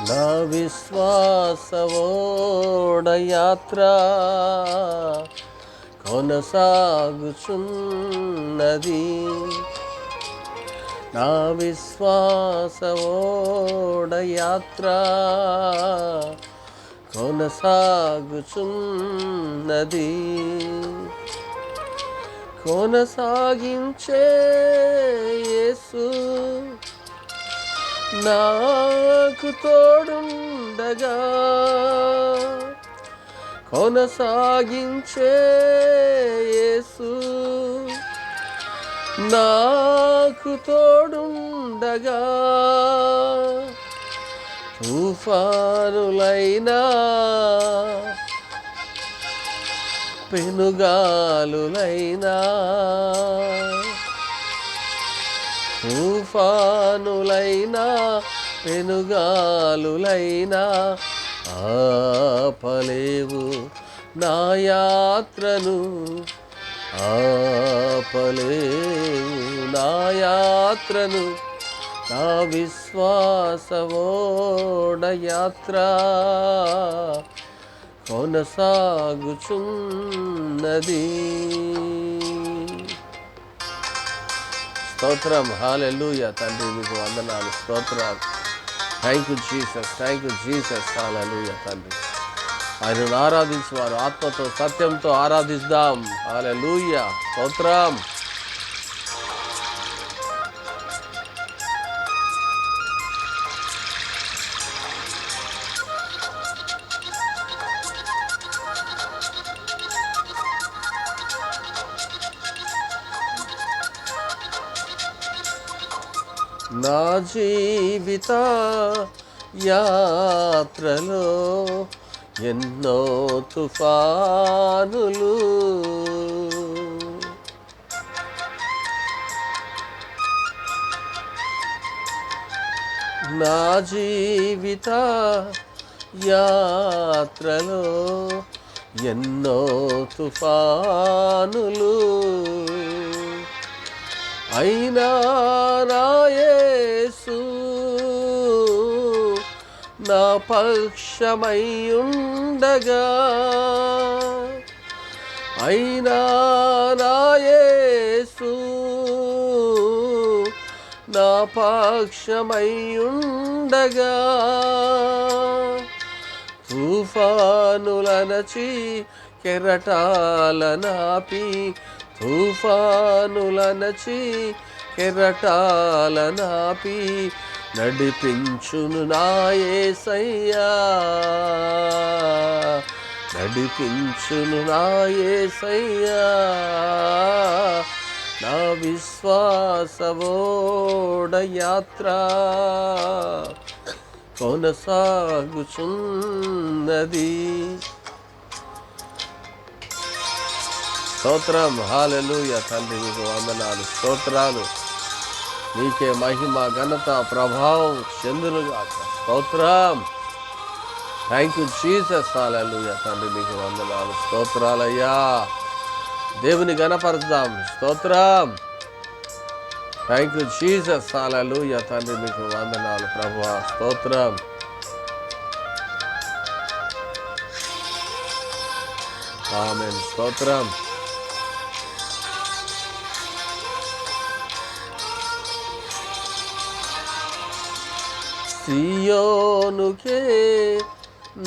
నా విశ్వాసవోడయాత్ర కొనసాగుచున్నది. నా విశ్వాసవోడయాత్ర కొనసాగుచున్నది. కొనసాగించే యేసు నాకు తోడుండగా, కొనసాగించే యేసు నాకు తోడుండగా, తుఫానులైనా పెనుగాలులైనా, తుఫానులైనా పెనుగాలులైనా ఆపలేవు నా యాత్రను, ఆపలేవు నా యాత్రను. నా విశ్వాసవోడయాత్ర కొనసాగుచున్నది. స్తోత్రం, హల్లెలూయా. తండ్రి మీకు వందనాలు, స్తోత్రాలు. Thank you Jesus, thank you Jesus. హల్లెలూయా తండ్రి. ఆయనను ఆరాధించేవారు ఆత్మతో సత్యంతో ఆరాధిద్దాం. హల్లెలూయా, స్తోత్రం. నా జీవిత యాత్రలో ఎన్నో తుఫానులు, నా జీవిత యాత్రలో ఎన్నో తుఫానులు, అయినా నా యేసు నా పక్షమై ఉండగా, అయినా నా యేసు నా పక్షమై ఉండగా, తుఫానులనచి కెరటాలనాపి, తుఫానులనచి కెరటాలనాపి నడిపించును నా యేసయ్యా, నడిపించును నా యేసయ్యా. నా విశ్వాసవోడయాత్ర కొనసాగుచున్నది. స్తోత్రం, హల్లెలూయా. తండ్రి మీకు వందనాలు, స్తోత్రాలు. నీకే మహిమ ఘనత ప్రభావం చెందునుగాక. స్తోత్రం. Thank you Jesus. హల్లెలూయా తండ్రి మీకు వందనాలు, స్తోత్రాలయ్యా. దేవుని ఘనపరుద్దాం. స్తోత్రం. Thank you Jesus. హల్లెలూయా తండ్రి మీకు వందనాలు ప్రభువా, స్తోత్రం. ఆమేన్, స్తోత్రం. సియోనుకే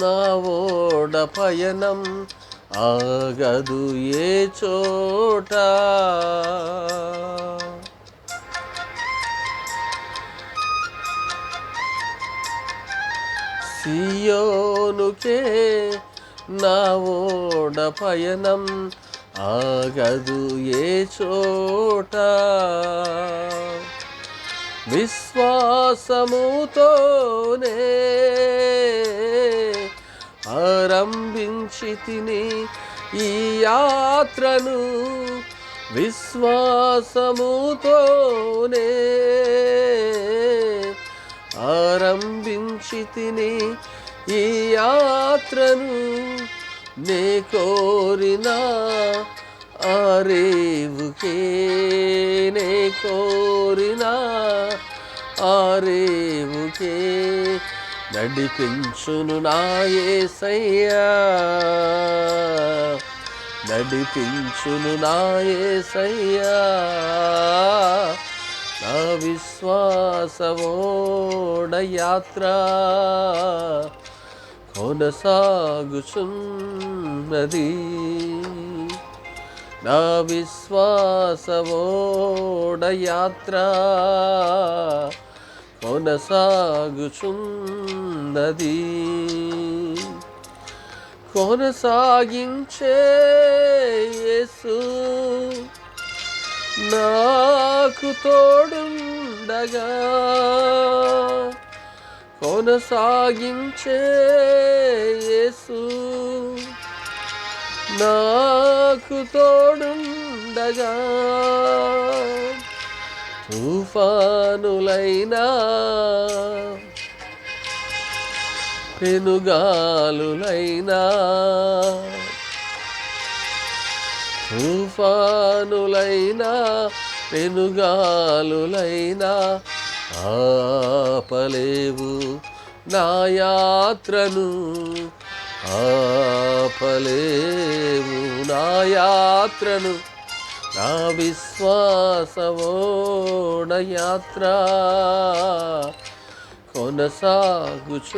నా ఓడ పయనం ఆగదు ఏ చోట, సియోనుకే నా ఓడ పయనం ఆగదు ఏ చోట, విశ్వాసముతోనే ఆరంభించితిని ఈ యాత్రను, విశ్వాసముతోనే ఆరంభించి తిని ఈ యాత్రను నే కోరిన ఆరేవుకే నే కోరిన ఆరేవుకే నడిపించును నా యేసయ్యా నడిపించును నా యేసయ్యా నా విశ్వాసమోడ యాత్ర కొనసాగుచున్నది నా విశ్వాసమోడ యాత్ర కొనసాగుచున్నది కొనసాగించే యేసు నాకు తోడుండగా కొనసాగించే యేసు నాకు తోడుండగా తుఫానులైనా పెనుగాలులైనా తుఫానులైనా పెనుగాలులైనా ఆపలేవు నా యాత్రను ఆపలేవు నా యాత్రను నా విశ్వాసమోడ యాత్ర కొనసాగుచున్నది